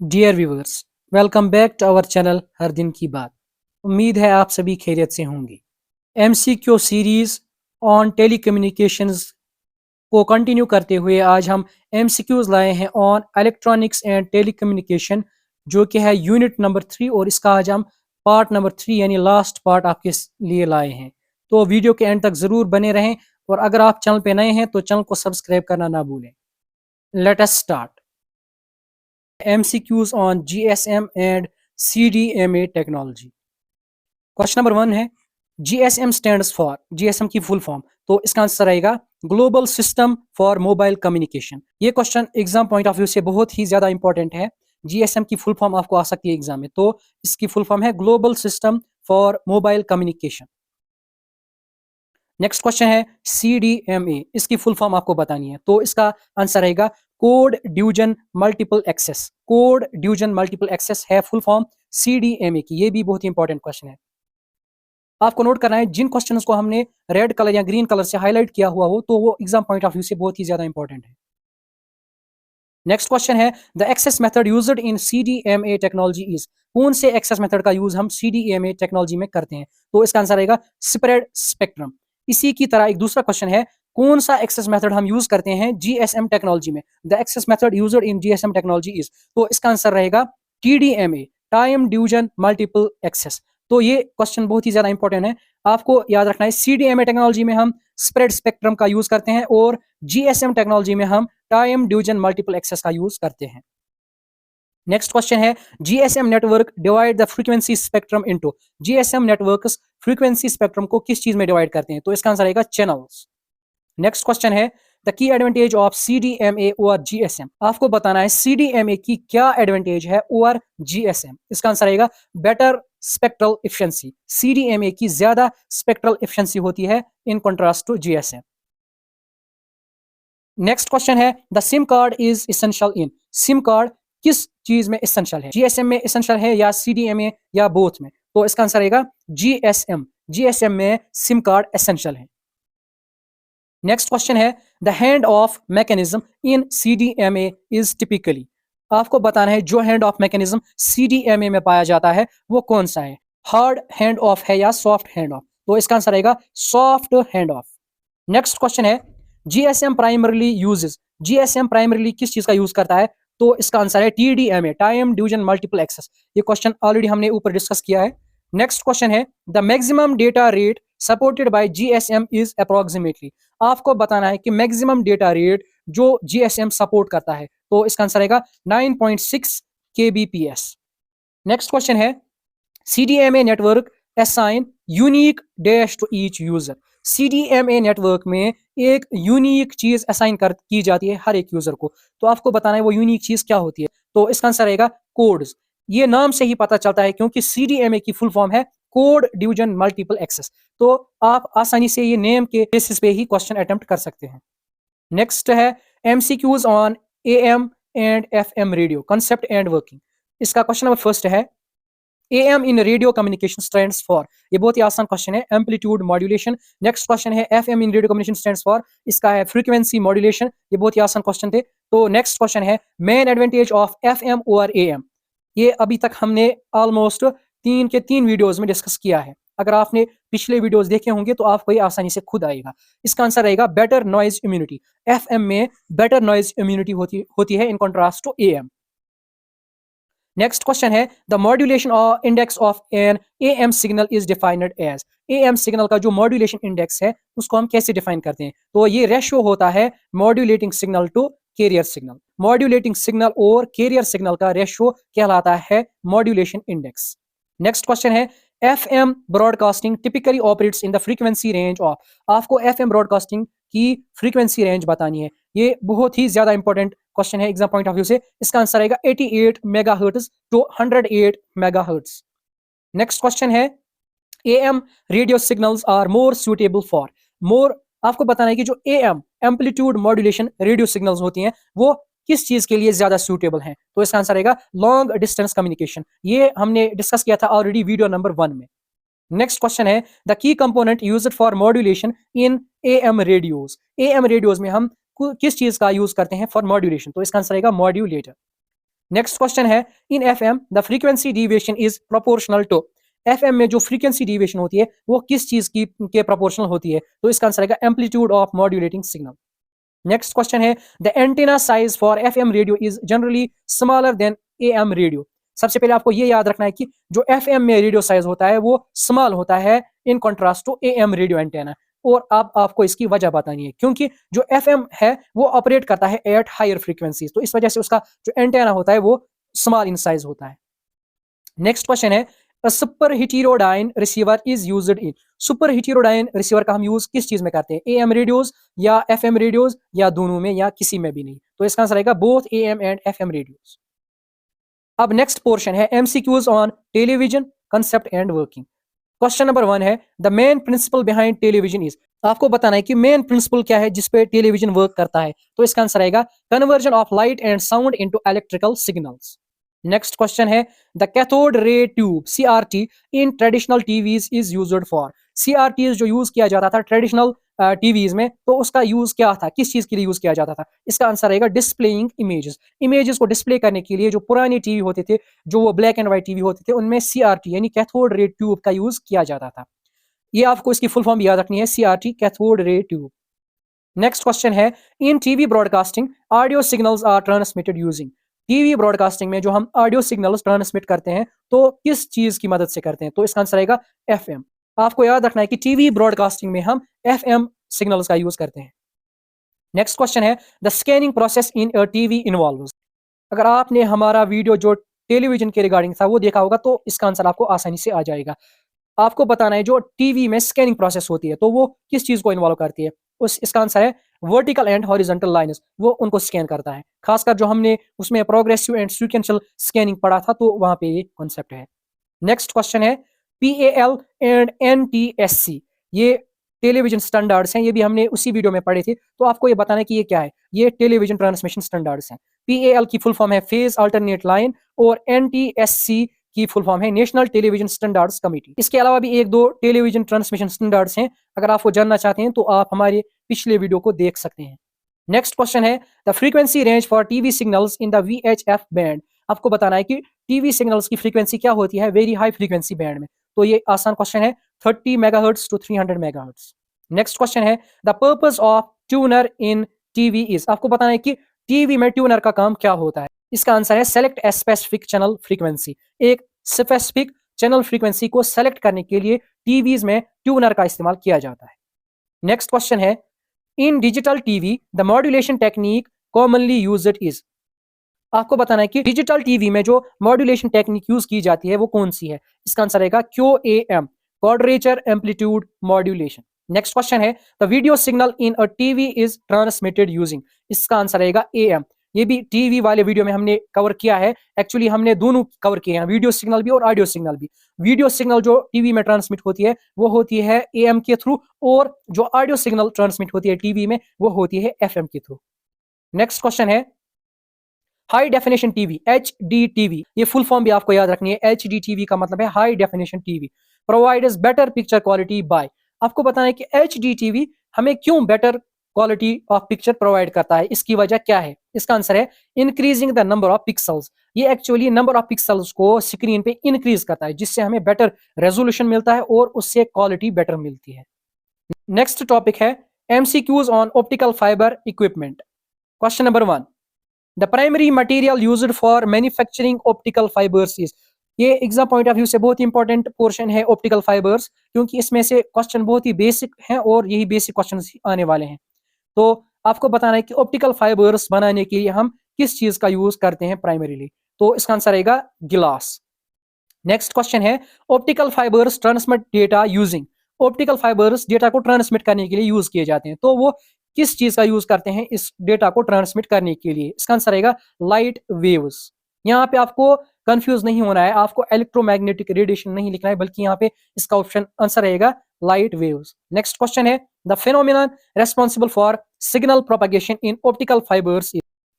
Dear viewers, welcome back to our channel हर दिन की बात। उम्मीद है आप सभी खैरियत से होंगे। एमसीक्यू सीरीज ऑन टेलीकम्युनिकेशंस को कंटिन्यू करते हुए आज हम एमसीक्यूज लाए हैं ऑन इलेक्ट्रॉनिक्स एंड टेलीकम्युनिकेशन, जो कि है यूनिट नंबर 3, और इसका आज हम पार्ट नंबर 3 यानी लास्ट पार्ट आपके लिए लाए हैं। तो वीडियो के एंड तक ज़रूर बने रहें, और अगर आप चैनल पे नए हैं तो चैनल को सब्सक्राइब करना ना भूलें। Let us start. MCQs on GSM and CDMA technology। Question number 1 है, GSM स्टैंड्स फॉर, GSM की फुल फॉर्म, तो इसका आंसर आएगा global system for mobile communication. ये question exam point of view से बहुत ही ज्यादा इंपॉर्टेंट है। GSM की फुल फॉर्म आपको आ सकती है एग्जाम में, तो इसकी फुल फॉर्म है global system for mobile communication. Next question है CDMA, इसकी फुल फॉर्म आपको बतानी है, तो इसका आंसर रहेगा code division multiple access. Code division multiple access है फुल फॉर्म CDMA की। ये भी बहुत ही इंपॉर्टेंट क्वेश्चन है। आपको नोट करना है, जिन क्वेश्चंस को हमने रेड कलर या ग्रीन कलर से हाईलाइट किया हुआ हो तो वो एग्जाम पॉइंट ऑफ व्यू से बहुत ही ज्यादा इंपॉर्टेंट है। नेक्स्ट क्वेश्चन है, the access method used in CDMA technology is. कौन से एक्सेस मेथड का यूज हम CDMA टेक्नोलॉजी में करते हैं, तो इसका आंसर आएगा स्प्रेड स्पेक्ट्रम। इसी की तरह एक दूसरा क्वेश्चन है, कौन सा एक्सेस मेथड हम यूज करते हैं GSM टेक्नोलॉजी में। The access method used in GSM technology is, तो इसका आंसर रहेगा TDMA, time division multiple access. तो ये क्वेश्चन बहुत ही ज्यादा इंपॉर्टेंट है, आपको याद रखना है। CDMA टेक्नोलॉजी में हम स्प्रेड स्पेक्ट्रम का यूज करते हैं, और GSM टेक्नोलॉजी में हम टाइम ड्यूजन मल्टीपल एक्सेस का यूज करते हैं। नेक्स्ट क्वेश्चन है, GSM network divide the frequency spectrum into. GSM networks frequency spectrum को किस चीज में डिवाइड करते हैं, तो इसका आंसर आएगा चैनल्स। नेक्स्ट क्वेश्चन है, the key advantage of CDMA over GSM। आपको बताना है CDMA की क्या एडवांटेज है ओवर GSM। इसका आंसर आएगा बेटर स्पेक्ट्रल एफिशिएंसी। CDMA की ज्यादा स्पेक्ट्रल एफिशिएंसी होती है in contrast to GSM। Next question है, the SIM card is essential in. SIM card किस चीज में इसेंशियल है, GSM में इसेंशियल है या CDMA या बोथ में, तो इसका आंसर आएगा GSM। GSM में सिम कार्ड एसेंशियल है। नेक्स्ट क्वेश्चन है, the hand of mechanism in CDMA is typically. आपको बताना है जो हैंड ऑफ मैकेनिज्म CDMA में पाया जाता है वो कौन सा है, हार्ड हैंड ऑफ है या सॉफ्ट हैंड ऑफ, तो इसका आंसर आएगा soft hand of. Next question है, GSM primarily uses. GSM primarily किस चीज का यूज करता है, तो इसका आंसर है TDMA, time division multiple access. ये क्वेश्चन ऑलरेडी हमने ऊपर डिस्कस किया है। नेक्स्ट क्वेश्चन है, the maximum data rate supported by GSM is approximately. आपको बताना है कि मैक्सिमम डेटा रेट जो GSM सपोर्ट करता है, तो इसका आंसर आएगा 9.6 kbps। नेक्स्ट क्वेश्चन है, CDMA network assign unique dash to each user. CDMA network में एक यूनिक चीज असाइन की जाती है हर एक यूजर को, तो आपको बताना है वो यूनिक चीज क्या होती है, तो इसका आंसर रहेगा कोड्स। ये नाम से ही पता चलता है, क्योंकि CDMA की फुल फॉर्म है कोड डिवीजन मल्टीपल एक्सेस, तो आप आसानी से ये नेम के बेसिस पे ही क्वेश्चन अटेम्प्ट कर सकते हैं। नेक्स्ट है, MCQs on AM and FM radio concept and working. इसका क्वेश्चन नंबर फर्स्ट है, AM in radio communication stands for. ये बहुत ही आसान क्वेश्चन है, एम्पलीट्यूड मॉड्यूलेशन। नेक्स्ट क्वेश्चन है, FM in radio communication stands for, इसका है फ्रीक्वेंसी मॉड्यूलेशन। ये बहुत ही आसान क्वेश्चन थे। तो नेक्स्ट क्वेश्चन है, main advantage of FM over AM। ये अभी तक हमने ऑलमोस्ट 3 वीडियोस में डिस्कस किया है। अगर आपने पिछले वीडियोस देखे होंगे तो आपको ये आसानी से खुद आएगा। इसका आंसर रहेगा बेटर नॉइज इम्यूनिटी। FM में बेटर नॉइज इम्यूनिटी होती है in contrast to AM। Next question है, the modulation index of an AM signal is defined as. AM signal का जो मॉड्यूलेशन इंडेक्स है उसको हम कैसे डिफाइन करते हैं, तो ये रेशियो होता है modulating signal to carrier signal. Modulating signal और कैरियर सिग्नल का रेशियो कहलाता है मॉड्यूलेशन इंडेक्स। नेक्स्ट क्वेश्चन है, FM broadcasting typically operates in the frequency range of. आपको FM ब्रॉडकास्टिंग की फ्रीक्वेंसी रेंज बतानी है। ये बहुत ही ज्यादा इंपॉर्टेंट क्वेश्चन है एग्जाम पॉइंट ऑफ व्यू से। इसका आंसर आएगा 88 megahertz to 108 megahertz. Next question है, AM radio signals are more suitable for. मोर, आपको बताना है कि जो AM amplitude modulation radio signals होती हैं वो किस चीज के लिए ज्यादा सूटेबल हैं, तो इसका आंसर आएगा लॉन्ग डिस्टेंस कम्युनिकेशन। ये हमने डिस्कस किया था ऑलरेडी वीडियो नंबर 1 में। नेक्स्ट क्वेश्चन है, द की component used for modulation in AM radios. AM radios में हम किस चीज का यूज करते हैं फॉर मॉड्यूलेशन, तो इसका आंसर आएगा मॉड्यूलेटर। नेक्स्ट क्वेश्चन है, in FM the frequency deviation is proportional to. FM में जो फ्रीक्वेंसी डिविएशन होती है वो किस चीज की के प्रोपोर्शनल होती है? तो इसका आंसर आएगा amplitude of modulating signal. Next question है, the antenna size for FM radio is generally smaller than AM radio. सबसे पहले आपको ये याद रखना है कि जो एफएम में रेडियो साइज होता है वो स्मॉल होता है in contrast to AM radio antenna. और अब आपको इसकी वजह बतानी है, क्योंकि जो एफएम है वो ऑपरेट करता है एट हायर फ्रीक्वेंसीज, तो इस वजह से उसका जो एंटेना होता है वो स्मॉल इन साइज होता है। नेक्स्ट क्वेश्चन है, a super heterodyne receiver is used in. Super heterodyne receiver का हम यूज किस चीज में करते हैं? एएम रेडियोज या एफएम रेडियोज या दोनों में या किसी में भी नहीं? तो इसका आंसर आएगा both am and FM radios. अब नेक्स्ट पोर्शन है MCQs on television concept and working. Question number 1 है, the main principle behind television is. आपको बताना है कि मेन प्रिंसिपल क्या है जिस पे टेलीविजन वर्क करता है? तो इसका आंसर आएगा conversion of light and sound into electrical signals. Next question है, the cathode ray tube CRT in traditional TVs is used for. CRT जो यूज किया जाता था ट्रेडिशनल टीवीज में, तो उसका यूज क्या था, किस चीज के लिए यूज किया जाता था? इसका आंसर आएगा डिस्प्लेइंग इमेजेस। इमेजेस को डिस्प्ले करने के लिए जो पुराने टीवी होते थे, जो वो ब्लैक एंड व्हाइट टीवी होते थे, उनमें सीआरटी यानी कैथोड रे ट्यूब का यूज किया जाता था। ये आपको इसकी फुल फॉर्म याद रखनी है, CRT cathode ray tube. Next question है, in TV broadcasting audio signals are transmitted using. TV broadcasting में जो हम ऑडियो सिग्नल्स ट्रांसमिट करते हैं तो किस चीज की मदद से करते हैं? तो इसका आंसर आएगा एफएम। आपको याद रखना है कि टीवी ब्रॉडकास्टिंग में हम एफएम सिग्नल्स का यूज करते हैं। नेक्स्ट क्वेश्चन है, the scanning process in a TV involves. अगर आपने हमारा वीडियो जो टेलीविजन के रिगार्डिंग था वो देखा होगा तो इसका आंसर आपको आसानी से आ जाएगा। आपको बताना है जो टीवी में स्कैनिंग प्रोसेस होती है तो वो किस चीज को इन्वॉल्व करती है? इसका आंसर है वर्टिकल एंड हॉरिजॉन्टल लाइंस, वो उनको स्कैन करता है। खासकर जो हमने उसमें प्रोग्रेसिव एंड सीक्वेंशियल स्कैनिंग पढ़ा था तो वहां पे ये कॉन्सेप्ट है। नेक्स्ट क्वेश्चन है, पीएएल एंड एनटीएससी ये टेलीविजन स्टैंडर्ड्स हैं, ये भी हमने उसी वीडियो में पढ़े थे, तो आपको ये बताना है कि ये क्या है। ये टेलीविजन ट्रांसमिशन स्टैंडर्ड्स हैं। पीएएल की फुल फॉर्म है फेज अल्टरनेट लाइन और एनटीएससी की फुल फॉर्म है नेशनल टेलीविजन स्टैंडर्ड्स कमेटी। इसके अलावा भी एक दो टेलीविजन ट्रांसमिशन स्टैंडर्ड्स हैं, अगर आपको जानना चाहते हैं तो आप हमारे पिछले वीडियो को देख सकते हैं। नेक्स्ट क्वेश्चन है, the frequency range for TV signals in the VHF band. आपको बताना है कि टीवी सिग्नल्स की फ्रीक्वेंसी क्या होती है वेरी हाई फ्रीक्वेंसी बैंड में। तो ये आसान क्वेश्चन है, 30 megahertz to 300 megahertz. Next question है, the purpose of tuner in TV is. आपको बताना है कि टीवी में ट्यूनर का काम क्या होता है? इसका आंसर है select a specific channel frequency. एक स्पेसिफिक चैनल फ्रीक्वेंसी को सेलेक्ट करने के लिए टीवीज में ट्यूनर का इस्तेमाल किया जाता है। नेक्स्ट क्वेश्चन है, इन digital TV the modulation technique commonly used is. आपको बताना है कि डिजिटल टीवी में जो मॉड्यूलेशन टेक्निक यूज की जाती है वो कौन सी है? इसका आंसर रहेगा QAM, quadrature amplitude modulation. Next question है, the video signal in a TV is transmitted using. इसका आंसर रहेगा AM। ये भी टीवी वाले वीडियो में हमने कवर किया है। एक्चुअली हमने दोनों कवर किए हैं, वीडियो सिग्नल भी और ऑडियो सिग्नल भी। वीडियो सिग्नल जो टीवी में ट्रांसमिट होती है वो होती है AM के थ्रू, और जो ऑडियो सिग्नल ट्रांसमिट होती है टीवी में वो होती है FM के थ्रू। नेक्स्ट क्वेश्चन है, हाई डेफिनेशन टीवी HDTV, ये फुल फॉर्म भी आपको याद रखनी है। HDTV का मतलब है high definition TV provides better picture quality by. आपको बताना है कि HDTV हमें क्यों better quality of picture provide करता है, इसकी वजह क्या है? इसका आंसर है increasing the number of pixels. ये एक्चुअली नंबर ऑफ पिक्सल्स को स्क्रीन पे इंक्रीज करता है, जिससे हमें बेटर रेजोल्यूशन मिलता है और उससे क्वालिटी बेटर मिलती है। नेक्स्ट टॉपिक है MCQs on optical fibre equipment. Question number 1, the primary material used for manufacturing optical fibres is. ये एग्जाम पॉइंट ऑफ व्यू से बहुत इंपॉर्टेंट पोर्शन है ऑप्टिकल फाइबर्स, क्योंकि इसमें से क्वेश्चन बहुत ही बेसिक हैं और यही बेसिक क्वेश्चन आने वाले हैं। तो आपको बताना है कि ऑप्टिकल फाइबर्स बनाने के लिए हम किस चीज का यूज करते हैं प्राइमरीली? तो इसका आंसर रहेगा गिलास। नेक्स्ट क्वेश्चन है, optical fibres transmit data using. Optical fibres data को ट्रांसमिट करने के लिए यूज किए जाते हैं, तो वो किस चीज का यूज करते हैं इस डेटा को ट्रांसमिट करने के लिए? इसका आंसर रहेगा लाइट वेव्स। यहाँ पे आपको कंफ्यूज नहीं होना है, आपको इलेक्ट्रोमैग्नेटिक रेडिएशन नहीं लिखना है, बल्कि यहाँ पे इसका ऑप्शन आंसर रहेगा लाइट वेव्स। नेक्स्ट क्वेश्चन है, the phenomenon responsible for signal propagation in optical fibres.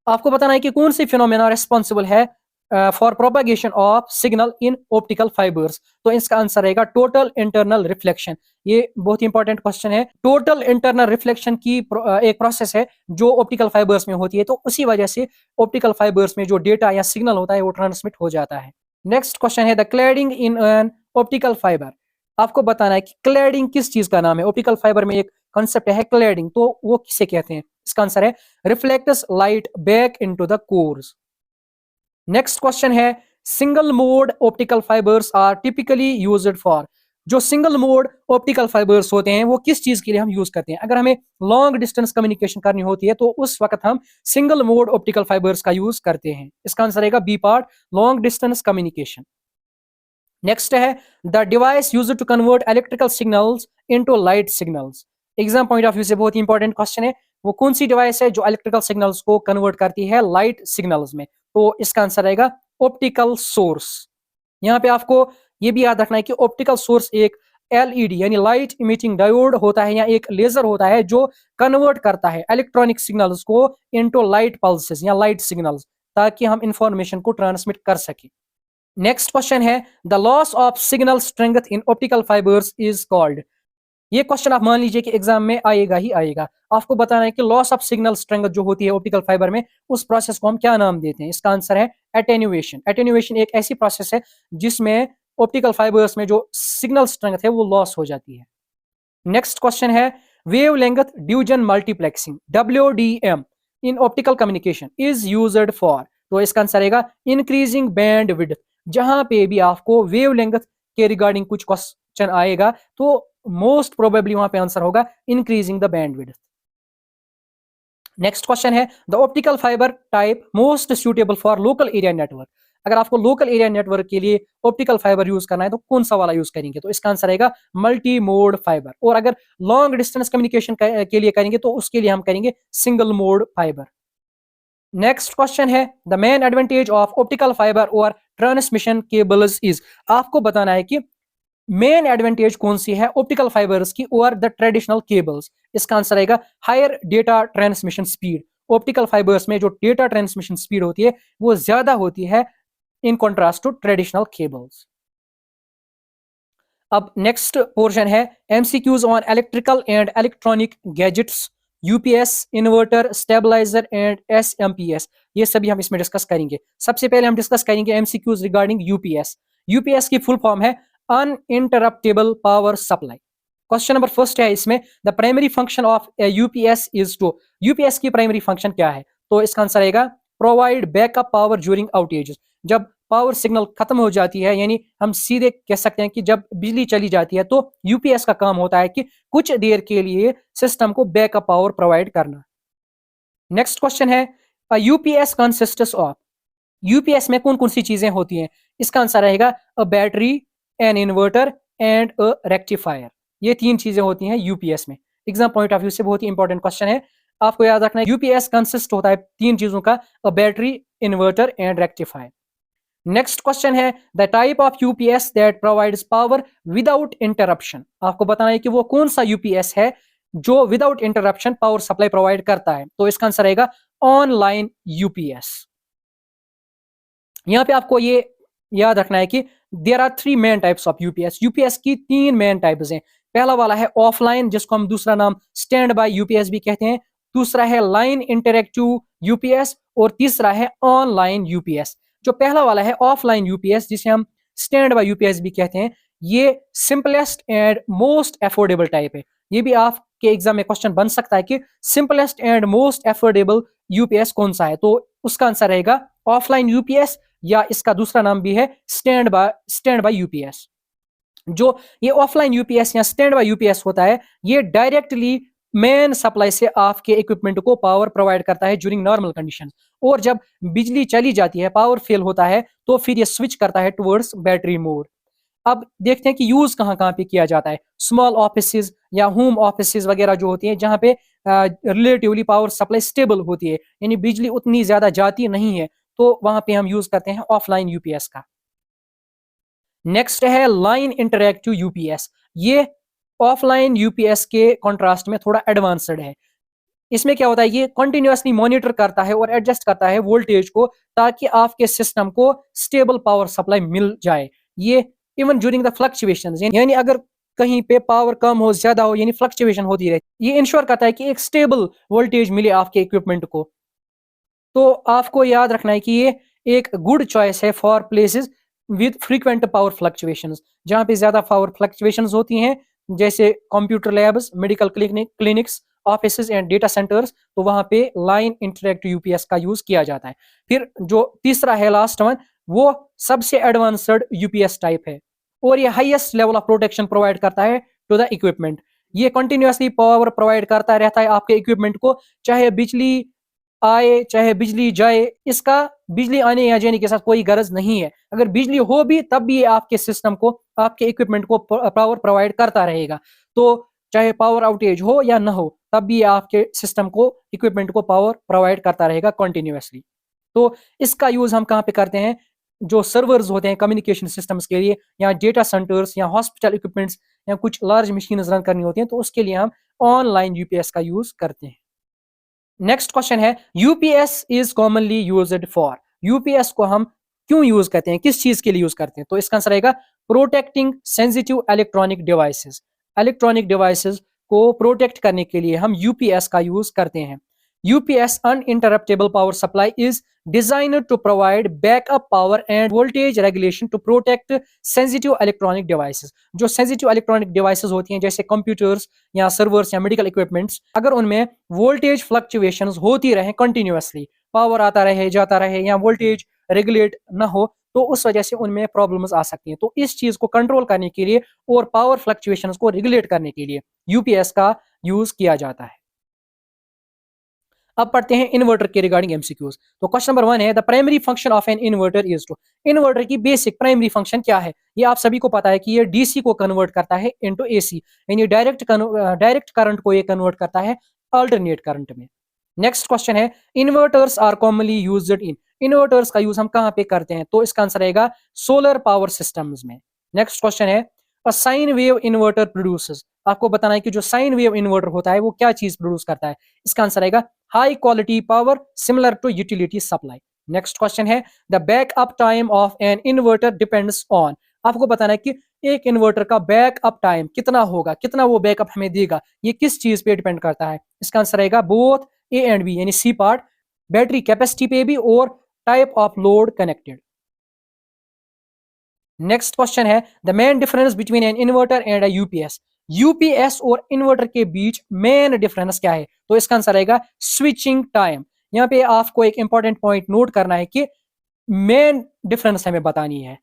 आपको बताना है कि कौन सी फिनोमेना रेस्पॉन्सिबल है for propagation of signal in optical fibres. तो इसका आंसर रहेगा टोटल इंटरनल रिफ्लेक्शन। ये बहुत इंपॉर्टेंट क्वेश्चन है। टोटल इंटरनल रिफ्लेक्शन की एक प्रोसेस है जो ऑप्टिकल फाइबर्स में होती है, तो उसी वजह से ऑप्टिकल फाइबर्स में जो डेटा या सिग्नल होता है वो ट्रांसमिट हो जाता है। नेक्स्ट क्वेश्चन है the cladding in an optical fibre. आपको बताना है कि क्लैडिंग किस चीज का नाम है। ऑप्टिकल फाइबर में एक कॉन्सेप्ट है क्लैडिंग, तो वो किसे कहते हैं? इसका आंसर है reflects light back into the core. Next question है single mode optical fibres are typically used for. जो सिंगल मोड ऑप्टिकल फाइबर्स होते हैं वो किस चीज के लिए हम यूज करते हैं? अगर हमें लॉन्ग डिस्टेंस कम्युनिकेशन करनी होती है तो उस वक्त हम सिंगल मोड ऑप्टिकल फाइबर्स का यूज करते हैं। इसका आंसर रहेगा B part, long distance communication. Next है the device used to convert electrical signals into light signals. Exam point of view से बहुत ही इंपॉर्टेंट क्वेश्चन है। वो कौन सी डिवाइस है जो इलेक्ट्रिकल सिग्नल्स को कन्वर्ट करती है लाइट सिग्नल्स में? तो इसका आंसर रहेगा ऑप्टिकल सोर्स। यहाँ पे आपको ये भी याद रखना है कि ऑप्टिकल सोर्स एक एलईडी यानी लाइट इमिटिंग डायोड होता है या एक लेजर होता है जो कन्वर्ट करता है इलेक्ट्रॉनिक सिग्नल्स को इनटू लाइट पल्सेस या लाइट सिग्नल्स, ताकि हम इंफॉर्मेशन को ट्रांसमिट कर सके। नेक्स्ट क्वेश्चन है the loss of signal strength in optical fibres is called. ये क्वेश्चन आप मान लीजिए कि एग्जाम में आएगा ही आएगा। आपको बताना है कि लॉस ऑफ सिग्नल स्ट्रेंथ जो होती है ऑप्टिकल फाइबर में, उस प्रोसेस को हम क्या नाम देते हैं? इसका आंसर है एटेन्यूएशन। एटेन्यूएशन एक ऐसी प्रोसेस है जिसमें ऑप्टिकल फाइबर्स में जो सिग्नल स्ट्रेंथ है वो लॉस हो जाती है। नेक्स्ट क्वेश्चन है wavelength division multiplexing WDM in optical communication is used for. तो इसका आंसर रहेगा इंक्रीजिंग बैंड विड्थ। जहां पे भी आपको वेवलेंथ के रिगार्डिंग कुछ क्वेश्चन आएगा तो मोस्ट प्रोबेबली वहां पे आंसर होगा increasing the bandwidth. Next question है the optical fibre type most suitable for local area network. अगर आपको लोकल एरिया नेटवर्क के लिए ऑप्टिकल फाइबर यूज करना है तो कौन सा वाला यूज करेंगे? तो इसका आंसर रहेगा मल्टी मोड फाइबर। और अगर लॉन्ग डिस्टेंस कम्युनिकेशन के लिए करेंगे तो उसके लिए हम करेंगे single mode fibre. Next question है the main advantage of optical fibre और ट्रांसमिशन केबल्स इज। आपको बताना है कि मेन एडवांटेज कौन सी है ऑप्टिकल फाइबर्स की और द ट्रेडिशनल केबल्स। इसका आंसर रहेगा higher data transmission speed. Optical fibres में जो डेटा ट्रांसमिशन स्पीड होती है वो ज्यादा होती है in contrast to traditional cables. अब नेक्स्ट पोर्शन है MCQs on electrical and electronic gadgets, UPS, inverter, stabiliser and SMPS. ये सभी हम इसमें डिस्कस करेंगे। सबसे पहले हम डिस्कस करेंगे एमसीक्यूज रिगार्डिंग यूपीएस। यूपीएस की फुल फॉर्म है uninterruptible power supply. Question number first है इसमें the primary function of UPS is to. UPS की प्राइमरी फंक्शन क्या है? तो इसका आंसर रहेगा provide backup power during outages. जब पावर सिग्नल खत्म हो जाती है, यानी हम सीधे कह सकते हैं कि जब बिजली चली जाती है तो यूपीएस का काम होता है कि कुछ देर के लिए सिस्टम को बैकअप पावर प्रोवाइड करना। नेक्स्ट क्वेश्चन है यूपीएस कंसिस्ट्स ऑफ। यूपीएस में कौन कौन सी चीजें होती हैं? इसका आंसर रहेगा a battery, an inverter and a rectifier. ये तीन चीजें होती हैं यूपीएस में। एग्जाम पॉइंट ऑफ व्यू से बहुत ही इंपॉर्टेंट क्वेश्चन है। आपको याद रखना है यूपीएस कंसिस्ट होता है तीन चीजों का, a battery, inverter and rectifier. Next question है the type of UPS that provides power without interruption. आपको बताना है कि वो कौन सा यूपीएस है जो without interruption power supply provide करता है। तो इसका आंसर रहेगा ऑनलाइन यूपीएस। यहाँ पे आपको ये याद रखना है कि there are three main types of UPS. UPS की तीन मेन टाइप्स हैं। पहला वाला है ऑफलाइन, जिसको हम दूसरा नाम स्टैंड बाय यूपीएस भी कहते हैं। दूसरा है लाइन इंटरएक्टिव यूपीएस और तीसरा है ऑनलाइन यूपीएस। जो पहला वाला है ऑफलाइन यूपीएस, जिसे हम स्टैंड बाय यूपीएस भी कहते हैं, ये simplest and most affordable type है। ये भी आपके एग्जाम में क्वेश्चन बन सकता है कि simplest and most affordable UPS कौन सा है? तो उसका आंसर रहेगा ऑफलाइन यूपीएस, या इसका दूसरा नाम भी है स्टैंड बाय यूपीएस। जो ये ऑफलाइन यूपीएस या स्टैंड बाय यूपीएस होता है, ये डायरेक्टली मेन सप्लाई से आपके इक्विपमेंट को पावर प्रोवाइड करता है ड्यूरिंग नॉर्मल कंडीशन। और जब बिजली चली जाती है, पावर फेल होता है, तो फिर ये स्विच करता है टुवर्ड्स बैटरी मोड। अब देखते हैं कि यूज कहाँ कहाँ पे किया जाता है। स्मॉल ऑफिसेज या होम ऑफिसेज वगैरह जो होती हैं, जहाँ पे रिलेटिवली पावर सप्लाई स्टेबल होती है, यानी बिजली उतनी ज्यादा जाती नहीं है, तो वहां पे हम यूज करते हैं ऑफलाइन यूपीएस का। नेक्स्ट है लाइन इंटरएक्टिव यूपीएस। ये ऑफलाइन यूपीएस के कॉन्ट्रास्ट में थोड़ा एडवांस्ड है। इसमें क्या होता है, ये कंटिन्यूअसली मॉनिटर करता है और एडजस्ट करता है वोल्टेज को, ताकि आपके सिस्टम को स्टेबल पावर सप्लाई मिल जाए। ये इवन ड्यूरिंग द फ्लक्चुएशंस, यानी अगर कहीं पे पावर कम हो ज्यादा हो, यानी फ्लक्चुएशन होती रहे, ये इंश्योर करता है कि एक स्टेबल वोल्टेज मिले आपके इक्विपमेंट को। तो आपको याद रखना है कि ये एक गुड चॉइस है for places with frequent power fluctuations, जहाँ पे ज्यादा पावर फ्लक्चुएशंस होती हैं, जैसे computer labs, medical clinics, offices and data centres. तो वहां पे लाइन इंटरैक्टिव यूपीएस का यूज किया जाता है। फिर जो तीसरा है, लास्ट वन, वो सबसे एडवांस्ड यूपीएस टाइप है और ये highest level of protection provide करता है टू द इक्विपमेंट। ये कंटिन्यूअसली पावर प्रोवाइड करता रहता है आपके इक्विपमेंट को, चाहे बिजली आए चाहे बिजली जाए, इसका बिजली आने या जाने के साथ कोई गरज नहीं है। अगर बिजली हो भी तब भी ये आपके सिस्टम को, आपके इक्विपमेंट को पावर प्रोवाइड करता रहेगा। तो चाहे पावर आउटेज हो या ना हो, तब भी ये आपके सिस्टम को, इक्विपमेंट को पावर प्रोवाइड करता रहेगा कंटिन्यूअसली। तो इसका यूज हम कहाँ पे करते हैं, जो सर्वर्स होते हैं कम्युनिकेशन सिस्टम्स के लिए, या डेटा सेंटर्स या हॉस्पिटल इक्विपमेंट्स या कुछ लार्ज मशीन रन करनी होती हैं, तो उसके लिए हम ऑनलाइन यूपीएस का यूज करते हैं। नेक्स्ट क्वेश्चन है, UPS is commonly used for. UPS को हम क्यों यूज करते हैं, किस चीज के लिए यूज करते हैं? तो इसका आंसर रहेगा protecting sensitive electronic devices. Electronic devices को प्रोटेक्ट करने के लिए हम यूपीएस का यूज करते हैं। UPS uninterruptible power supply is designed to provide backup power and voltage regulation to protect sensitive electronic devices। जो sensitive electronic devices होती हैं, जैसे कंप्यूटर्स या सर्वर्स या मेडिकल इक्विपमेंट्स, अगर उनमें वोल्टेज फ्लक्चुएशंस होती रहे कंटिन्यूअसली, पावर आता रहे जाता रहे या वोल्टेज रेगुलेट ना हो, तो उस वजह से उनमें प्रॉब्लम्स आ सकती हैं। तो इस चीज को कंट्रोल करने के लिए और पावर फ्लक्चुएशंस को रेगुलेट करने के लिए यूपीएस का यूज किया जाता है। अब पढ़ते हैं इन्वर्टर के रिगार्डिंग एमसीक्यूज। तो क्वेश्चन नंबर 1 है, the primary function of an inverter is to. Inverter की बेसिक प्राइमरी फंक्शन क्या है? ये आप सभी को पता है कि ये डीसी को कन्वर्ट करता है इनटू एसी, यानी डायरेक्ट करंट को ये कन्वर्ट करता है अल्टरनेट करंट में। नेक्स्ट क्वेश्चन है, inverters are commonly used in. Inverters का यूज हम कहां पे करते हैं? तो इसका आंसर रहेगा सोलर पावर सिस्टम्स में। नेक्स्ट क्वेश्चन है, a sine wave inverter produces. आपको बताना है कि जो साइन वेव इन्वर्टर होता है वो क्या चीज प्रोड्यूस करता है? इसका आंसर रहेगा high quality power similar to utility supply. Next question है, the backup time of an inverter depends on. आपको बताना है कि एक इन्वर्टर का बैकअप टाइम कितना होगा, कितना वो बैकअप हमें देगा, ये किस चीज पे डिपेंड करता है? इसका आंसर रहेगा बोथ ए एंड बी, यानी सी पार्ट, बैटरी कैपेसिटी पे भी और type of load connected. Next question है, the main difference between an inverter and a UPS. UPS और इन्वर्टर के बीच मेन डिफरेंस क्या है? तो इसका आंसर रहेगा स्विचिंग टाइम। यहाँ पे आपको एक इंपॉर्टेंट पॉइंट नोट करना है कि मेन डिफरेंस हमें बतानी है।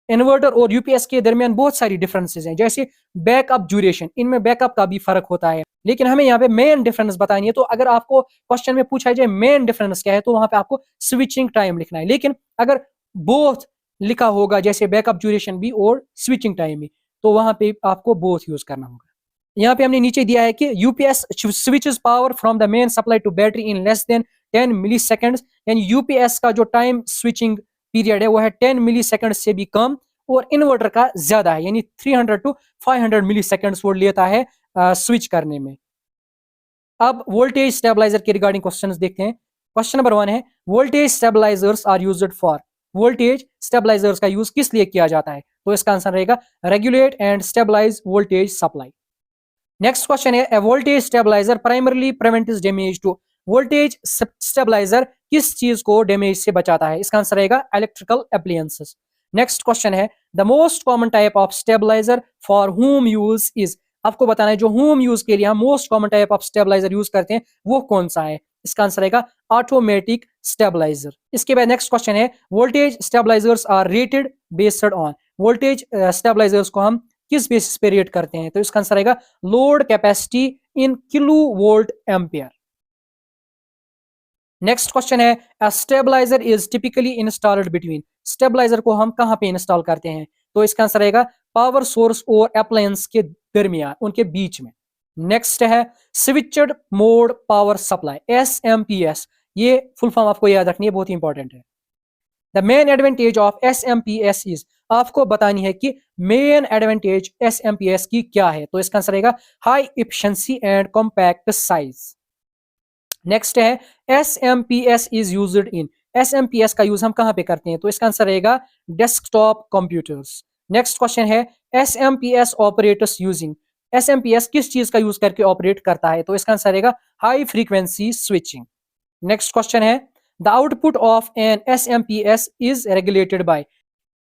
इन्वर्टर और यूपीएस के दरमियान बहुत सारी डिफरेंसेस हैं, जैसे बैकअप ड्यूरेशन, इनमें बैकअप का भी फर्क होता है, लेकिन हमें यहाँ पे मेन डिफरेंस बतानी है। तो अगर आपको क्वेश्चन में पूछा जाए मेन डिफरेंस क्या है, तो वहां पे आपको स्विचिंग टाइम लिखना है। लेकिन अगर बोथ लिखा होगा, जैसे बैकअप ड्यूरेशन भी और स्विचिंग टाइम भी, तो वहां पे आपको बोथ यूज करना होगा। यहाँ पे हमने नीचे दिया है कि UPS switches power from the main supply to battery in less than 10 millisecond, यानी यूपीएस का जो टाइम स्विचिंग पीरियड है वो है 10 मिली सेकेंड से भी कम, और इन्वर्टर का ज्यादा है, यानी 300 टू 500 मिली सेकेंड वो लेता है स्विच करने में। अब वोल्टेज स्टेबलाइजर के रिगार्डिंग क्वेश्चंस देखते हैं। क्वेश्चन नंबर 1 है, voltage stabilisers are used for. Voltage stabilisers का यूज किस लिए किया जाता है? तो इसका आंसर रहेगा regulate and stabilise voltage supply. Next question है, a voltage stabiliser primarily prevents damage to. Voltage stabiliser किस चीज को डैमेज से बचाता है? इसका आंसर रहेगा इलेक्ट्रिकल एप्लायंसेस। नेक्स्ट क्वेश्चन है, the most common type of stabiliser for home use is. आपको बताना है जो होम यूज के लिए हम most common type of stabiliser use करते हैं वो कौन सा है? इसका आंसर रहेगा ऑटोमेटिक स्टेबलाइजर। इसके बाद नेक्स्ट क्वेश्चन है, voltage stabilisers are rated based on. Voltage stabilisers को हम किस बेसिस पे रेट करते हैं? तो इसका आंसर रहेगा load capacity in kilo volt ampere. Next question है, a stabiliser is typically installed between. Stabiliser को हम कहां पे इंस्टॉल करते हैं? तो इसका आंसर रहेगा पावर सोर्स और अप्लायंस के दरमियान, उनके बीच में। नेक्स्ट है switched mode power supply, SMPS. ये फुल फॉर्म आपको याद रखनी है, बहुत ही इंपॉर्टेंट है। The main advantage of SMPS is. आपको बतानी है कि मेन एडवांटेज एसएमपीएस की क्या है? तो इसका आंसर रहेगा high efficiency and compact size. Next है SMPS is used in, SMPS का यूज हम कहाँ पे करते हैं? तो इसका आंसर रहेगा डेस्कटॉप कंप्यूटर्स। नेक्स्ट क्वेश्चन है SMPS ऑपरेटर्स यूजिंग, SMPS किस चीज का यूज करके ऑपरेट करता है? तो इसका आंसर रहेगा high frequency switching. Next question है the output of an SMPS is regulated by,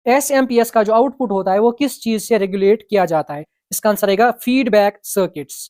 SMPS का जो आउटपुट होता है वो किस चीज से रेगुलेट किया जाता है? इसका आंसर रहेगा फीडबैक सर्किट्स।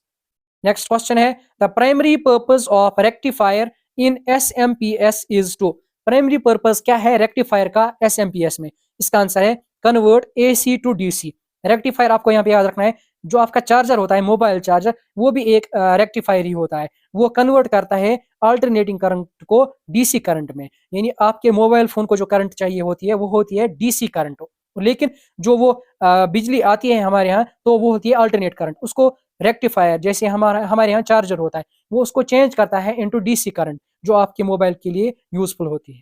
नेक्स्ट क्वेश्चन है the primary purpose of rectifier in SMPS is to, primary purpose क्या है रेक्टिफायर का SMPS में? इसका आंसर है convert AC to DC। Rectifier आपको यहाँ पे याद रखना है, जो आपका चार्जर होता है मोबाइल चार्जर, वो भी एक रेक्टिफायर ही होता है। वो कन्वर्ट करता है अल्टरनेटिंग करंट को DC करंट में, यानी आपके मोबाइल फोन को जो करंट चाहिए होती है वो होती है DC करंट, लेकिन जो वो बिजली आती है हमारे यहाँ तो वो होती है अल्टरनेट करंट। उसको रेक्टिफायर जैसे हमारे यहाँ चार्जर होता है, वो उसको चेंज करता है इनटू DC करंट, जो आपके मोबाइल के लिए यूजफुल होती है।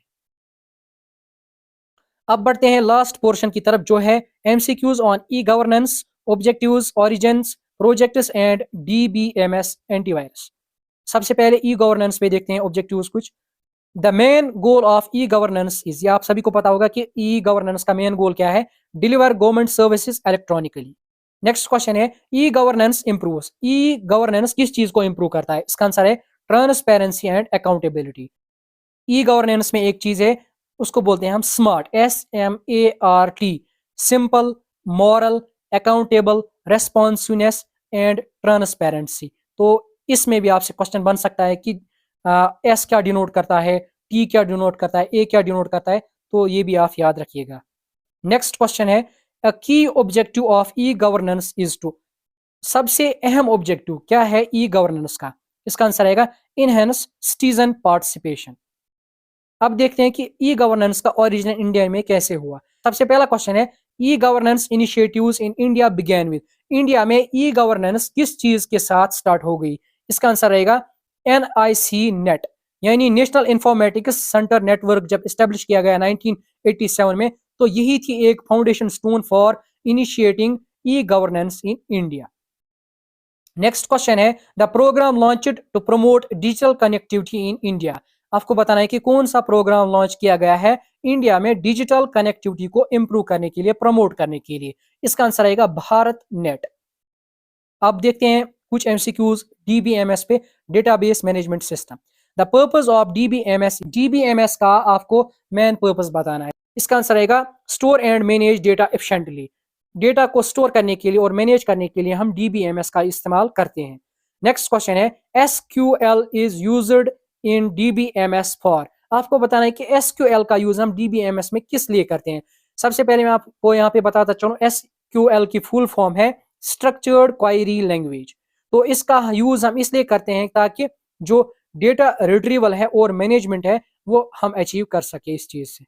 अब बढ़ते हैं लास्ट पोर्शन की तरफ, जो है MCQs on e governance, objectives, origins, projects and DBMS antivirus. सबसे पहले ई गवर्नेंस पे देखते हैं ऑब्जेक्टिव्स कुछ। The main goal of e governance is, ये आप सभी को पता होगा कि ई गवर्नेंस का मेन गोल क्या है? Deliver government services electronically. Next question है e governance improves, e governance किस चीज को इंप्रूव करता है? इसका आंसर है transparency and accountability. E governance में एक चीज है, उसको बोलते हैं हम smart, SMART, simple, moral, accountable, responsiveness and transparency. तो इसमें भी आपसे क्वेश्चन बन सकता है कि S क्या डिनोट करता है, T क्या डिनोट करता है, A क्या डिनोट करता है, तो ये भी आप याद रखिएगा। नेक्स्ट क्वेश्चन है a key objective of e governance is to, सबसे अहम ऑब्जेक्टिव क्या है ई गवर्नेंस का? इसका आंसर आएगा इनहेंस सिटीजन पार्टिसिपेशन। अब देखते हैं कि ई गवर्नेंस का ओरिजिन इंडिया में कैसे हुआ। सबसे पहला क्वेश्चन है e governance initiatives in India began with, India में ई गवर्नेंस किस चीज के साथ स्टार्ट हो गई? इसका आंसर रहेगा NIC नेट, यानी नेशनल इंफॉर्मेटिक्स सेंटर नेटवर्क जब स्टेब्लिश किया गया 1987 में, तो यही थी एक foundation stone for initiating e governance in India. Next question है the programme launched to promote digital connectivity in India, आपको बताना है कि कौन सा प्रोग्राम लॉन्च किया गया है इंडिया में डिजिटल कनेक्टिविटी को इंप्रूव करने के लिए, प्रमोट करने के लिए? इसका आंसर आएगा भारत नेट। अब देखते हैं कुछ MCQs DBMS पे, database management system. The purpose of DBMS का आपको मेन पर्पस बताना है। इसका आंसर आएगा store and manage data efficiently, data को स्टोर करने के लिए और मैनेज करने के लिए हम DBMS का इस्तेमाल करते हैं। नेक्स्ट क्वेश्चन है SQL is used in DBMS for, आपको बताना है कि SQL का यूज हम DBMS में किस लिए करते हैं। सबसे पहले मैं आपको यहाँ पे बताता चलूं, SQL की फुल फॉर्म है स्ट्रक्चर्ड क्वेरी लैंग्वेज। तो इसका यूज हम इसलिए करते हैं ताकि जो डेटा रिट्रीवल है और मैनेजमेंट है वो हम अचीव कर सके इस चीज से।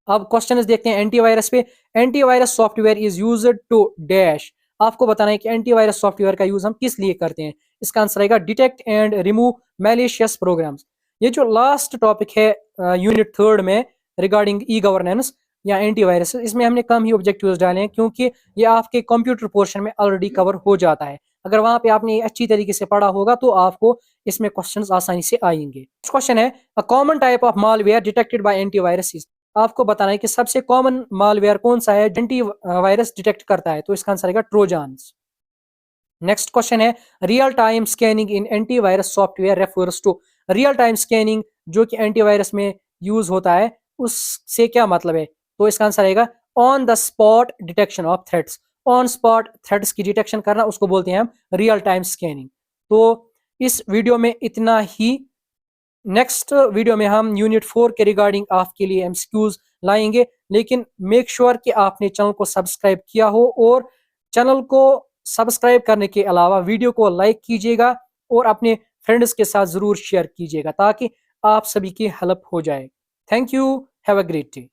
अब क्वेश्चन देखते हैं एंटीवायरस पे। Antivirus software is used to dash, आपको बताना है कि एंटीवायरस सॉफ्टवेयर का यूज हम किस लिए करते हैं? इसका आंसर आएगा detect and remove malicious programs. ये जो लास्ट टॉपिक है यूनिट 3 में रिगार्डिंग ई गवर्नेंस या एंटीवायरस, इसमें हमने कम ही ऑब्जेक्टिव्स डाले हैं क्योंकि ये आपके कंप्यूटर पोर्शन में ऑलरेडी कवर हो जाता है। अगर वहां पे आपने अच्छी तरीके से पढ़ा होगा तो आपको इसमें क्वेश्चंस आसानी से आएंगे। क्वेश्चन है a common type of malware detected by antivirus, आपको बताना है कि सबसे कॉमन मालवेयर कौन सा है एंटी वायरस डिटेक्ट करता है? तो इसका आंसर आएगा ट्रोजन्स। नेक्स्ट क्वेश्चन है real time scanning in antivirus software refers to, real time scanning जो कि एंटीवायरस में यूज होता है उससे क्या मतलब है? तो इसका आंसर आएगा on the spot detection of threats, on spot threats की डिटेक्शन करना उसको बोलते हैं हम रियल टाइम स्कैनिंग। तो इस वीडियो में इतना ही। नेक्स्ट वीडियो में हम यूनिट 4 के रिगार्डिंग आपके लिए MCQs लाएंगे, लेकिन मेक श्योर कि आपने चैनल को सब्सक्राइब किया हो और चैनल को सब्सक्राइब करने के अलावा वीडियो को लाइक कीजिएगा और अपने फ्रेंड्स के साथ जरूर शेयर कीजिएगा ताकि आप सभी की हेल्प हो जाए। Thank you, have a great day.